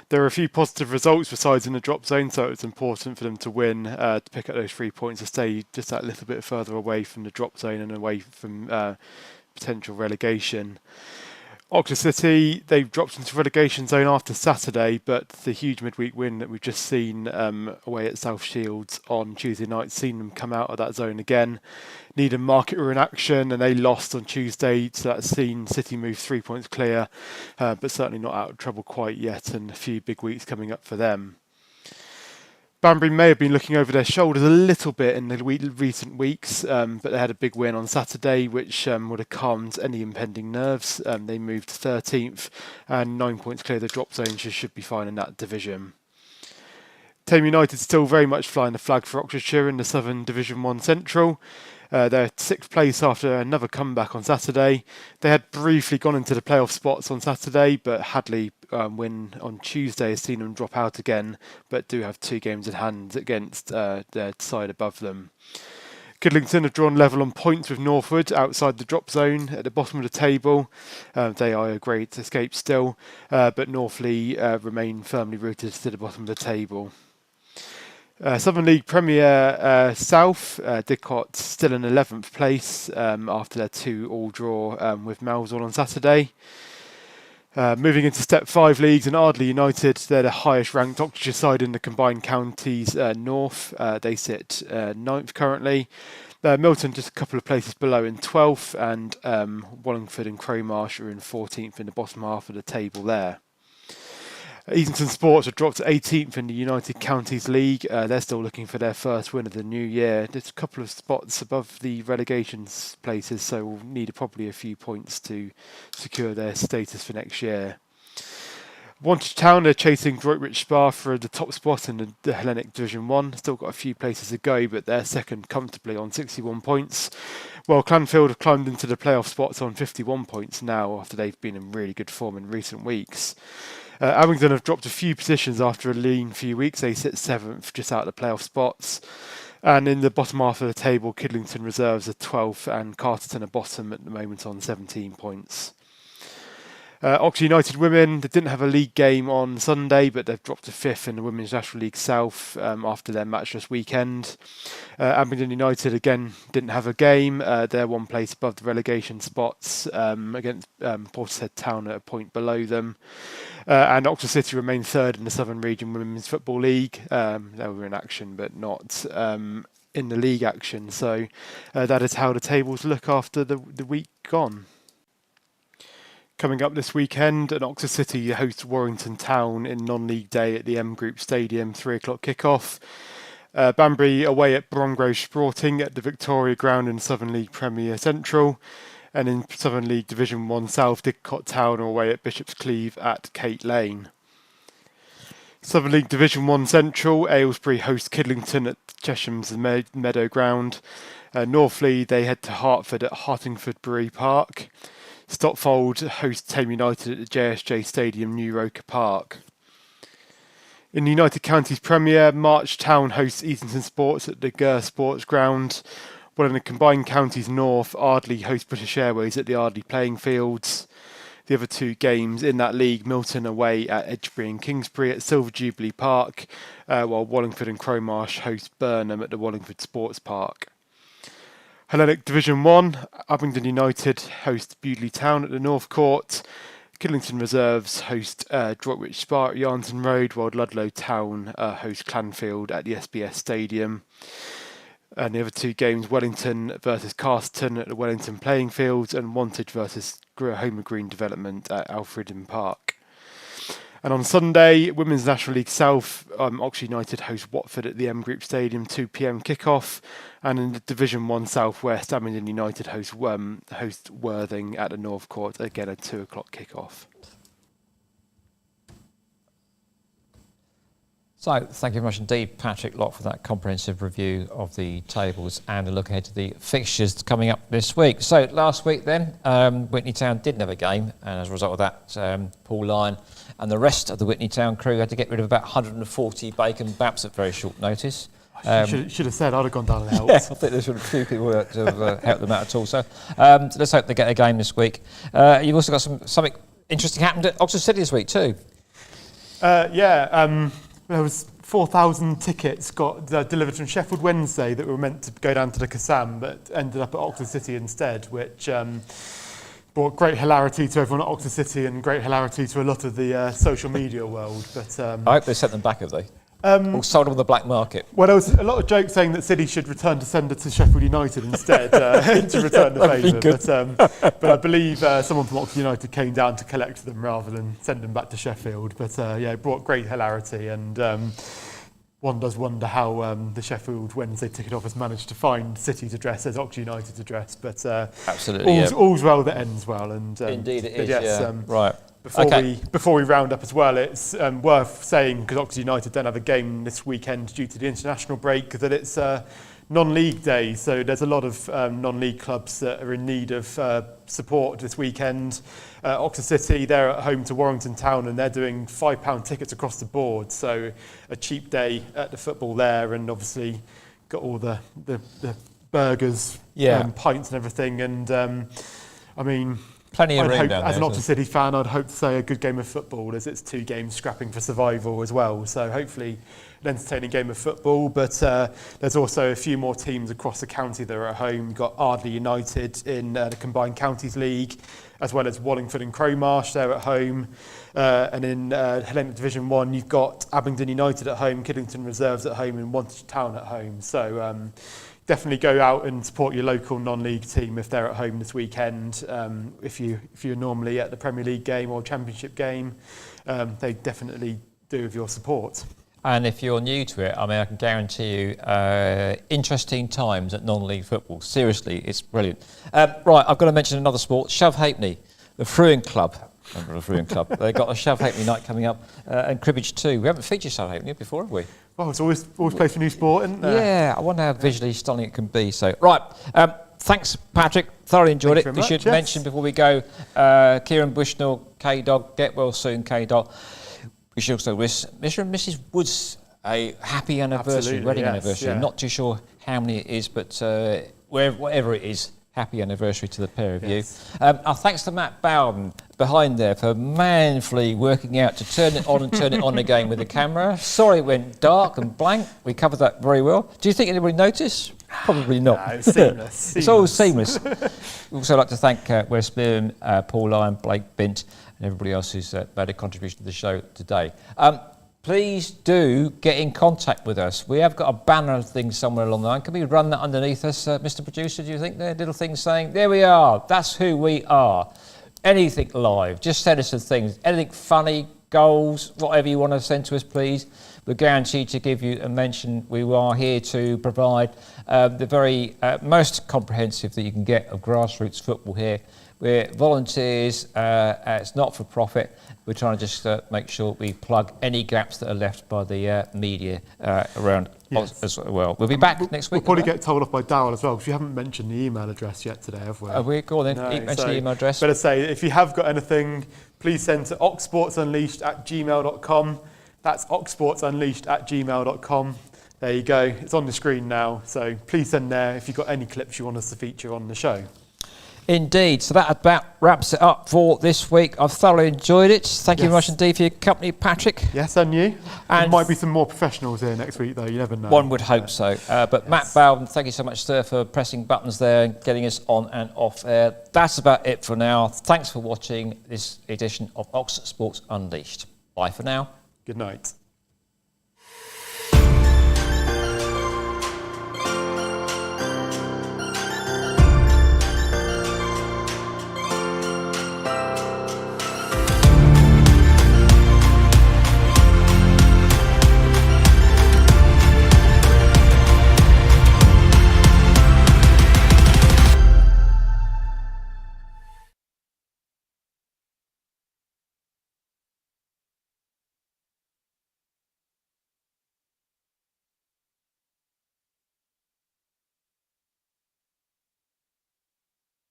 There are a few positive results besides in the drop zone, so it's important for them to win to pick up those 3 points to stay just that little bit further away from the drop zone and away from potential relegation. Oxford City, they've dropped into relegation zone after Saturday, but the huge midweek win that we've just seen away at South Shields on Tuesday night, seen them come out of that zone again. Needham Market were in action and they lost on Tuesday, so that's seen City move 3 points clear, but certainly not out of trouble quite yet, and a few big weeks coming up for them. Banbury may have been looking over their shoulders a little bit in the recent weeks, but they had a big win on Saturday, which would have calmed any impending nerves. They moved to 13th and 9 points clear of the drop zone, so should be fine in that division. Tame United still very much flying the flag for Oxfordshire in the Southern Division 1 Central. They're 6th place after another comeback on Saturday. They had briefly gone into the playoff spots on Saturday, but Hadley win on Tuesday has seen them drop out again, but do have 2 games in hand against their side above them. Kidlington have drawn level on points with Northwood outside the drop zone at the bottom of the table. They are a great escape still, but Northley remain firmly rooted to the bottom of the table. Southern League Premier South, Didcot still in 11th place after their 2-all draw with Melville on Saturday. Moving into Step 5 leagues, and Ardley United, they're the highest ranked Oxfordshire side in the combined counties north. They sit 9th currently. Milton just a couple of places below in 12th, and Wallingford and Crowmarsh are in 14th in the bottom half of the table there. Easington Sports have dropped to 18th in the United Counties League. They're still looking for their first win of the new year. There's a couple of spots above the relegation places, so we'll need probably a few points to secure their status for next year. Wantage Town are chasing Droitwich Spa for the top spot in the Hellenic Division 1. Still got a few places to go, but they're second comfortably on 61 points. While Clanfield have climbed into the playoff spots on 51 points now after they've been in really good form in recent weeks. Abingdon have dropped a few positions after a lean few weeks. They sit 7th, just out of the playoff spots. And in the bottom half of the table, Kidlington Reserves are 12th and Carterton are bottom at the moment on 17 points. Oxford United women, they didn't have a league game on Sunday, but they've dropped to 5th in the Women's National League South after their match this weekend. Abingdon United again didn't have a game. They're 1 place above the relegation spots against Portishead Town at a point below them. And Oxford City remain 3rd in the Southern Region Women's Football League. They were in action, but not in the league action. So that is how the tables look after the week gone. Coming up this weekend, and Oxford City hosts Warrington Town in non-league day at the M Group Stadium, 3 o'clock kickoff. Banbury away at Brongrove Sporting at the Victoria Ground in Southern League Premier Central. And in Southern League Division 1 South, Didcot Town are away at Bishop's Cleeve at Kate Lane. Southern League Division 1 Central, Aylesbury host Kidlington at Chesham's Meadow Ground. Northley, they head to Hertford at Hartingford Bury Park. Stotfold host Tame United at the JSJ Stadium, New Roker Park. In the United Counties Premier, March Town hosts Easington Sports at the Ger Sports Ground. While in the combined counties north, Ardley hosts British Airways at the Ardley Playing Fields. The other 2 games in that league, Milton away at Edgebury and Kingsbury at Silver Jubilee Park, while Wallingford and Crowmarsh host Burnham at the Wallingford Sports Park. Hellenic Division 1, Abingdon United host Bewdley Town at the North Court. Kidlington Reserves host Droitwich Spa at Yarnton Road, while Ludlow Town host Clanfield at the SBS Stadium. And the other 2 games, Wellington versus Casterton at the Wellington Playing Fields, and Wantage versus Homer Green Development at Alfredton Park. And on Sunday, Women's National League South, Oxford United host Watford at the M Group Stadium, 2 p.m. kickoff. And in the Division 1 South West, Abingdon United host Worthing at the North Court, again a 2 o'clock kickoff. So, thank you very much indeed, Patrick Locke, for that comprehensive review of the tables and a look ahead to the fixtures coming up this week. So, last week then, Whitney Town didn't have a game, and as a result of that, Paul Lyon and the rest of the Whitney Town crew had to get rid of about 140 bacon baps at very short notice. Should have said I'd have gone down and helped. Yeah, I think there's a few people that have helped them out at all. So, let's hope they get a game this week. You've also got something interesting happened at Oxford City this week too. There was 4,000 tickets got delivered from Sheffield Wednesday that were meant to go down to the Kassam, but ended up at Oxford City instead, which brought great hilarity to everyone at Oxford City and great hilarity to a lot of the social media world. But I hope they sent them back, have they? Or sold them on the black market? Well, there was a lot of jokes saying that City should return to send it to Sheffield United instead to return the favour. But I believe someone from Oxford United came down to collect them rather than send them back to Sheffield. But it brought great hilarity, and one does wonder how the Sheffield Wednesday ticket office managed to find City's address as Oxford United's address. But absolutely, all's well that ends well. And indeed, it is. Yes, right. Before we round up as well, it's worth saying, because Oxford United don't have a game this weekend due to the international break, that it's non-league day. So there's a lot of non-league clubs that are in need of support this weekend. Oxford City, they're at home to Warrington Town, and they're doing £5 tickets across the board. So a cheap day at the football there, and obviously got all the burgers, pints and everything. And I mean, plenty of room down there. As an Oxford City fan, I'd hope to say a good game of football, as it's 2 games scrapping for survival as well. So hopefully an entertaining game of football. But there's also a few more teams across the county that are at home. You've got Ardley United in the Combined Counties League, as well as Wallingford and Crowmarsh, they're at home. And in Hellenic Division 1, you've got Abingdon United at home, Kiddington Reserves at home, and Wantage Town at home. So definitely go out and support your local non-league team if they're at home this weekend. If you're normally at the Premier League game or Championship game, they definitely do with your support. And if you're new to it, I mean, I can guarantee you interesting times at non-league football. Seriously, it's brilliant. Right, I've got to mention another sport, Shove Halfpenny, the Fruin Club. Remember the Fruin Club? They've got a Shove Halfpenny night coming up, and cribbage too. We haven't featured Shove Halfpenny before, have we? Well, it's always place for new sport, isn't there? Yeah, I wonder how visually stunning it can be. So, right, thanks, Patrick. Thoroughly enjoyed it. We should mention before we go, Kieren, Bushnell, KDog, get well soon, KDog. We should also wish Mr. and Mrs. Woods a happy anniversary, wedding anniversary. Yeah. Not too sure how many it is, but whatever it is, happy anniversary to the pair of you. Our thanks to Matt Bowden behind there for manfully working out to turn it on and turn it on again with the camera. Sorry it went dark and blank. We covered that very well. Do you think anybody noticed? Probably not. No, it's seamless. It's all seamless. We'd also like to thank Wes Spearman, Paul Lyon, Blake Bint, and everybody else who's made a contribution to the show today. Please do get in contact with us. We have got a banner thing somewhere along the line. Can we run that underneath us, Mr. Producer? Do you think there are little things saying, there we are, that's who we are. Anything live, just send us some things. Anything funny, goals, whatever you want to send to us, please. We're guaranteed to give you a mention. We are here to provide the very most comprehensive that you can get of grassroots football here. We're volunteers, it's not for profit. We're trying to just make sure we plug any gaps that are left by the media around as well. We'll be back next week. We'll probably get told off by Darryl as well, because we haven't mentioned the email address yet today, have we? Have we? Go on then, mention the email address. Better say, if you have got anything, please send to oxsportsunleashed@gmail.com. That's oxsportsunleashed@gmail.com. There you go. It's on the screen now. So please send there if you've got any clips you want us to feature on the show. Indeed. So that about wraps it up for this week. I've thoroughly enjoyed it. Thank you very much indeed for your company, Patrick. Yes, and you. And there might be some more professionals here next week, though. You never know. One would hope so. But Matt Bowden, thank you so much, sir, for pressing buttons there and getting us on and off air. That's about it for now. Thanks for watching this edition of Ox Sports Unleashed. Bye for now. Good night.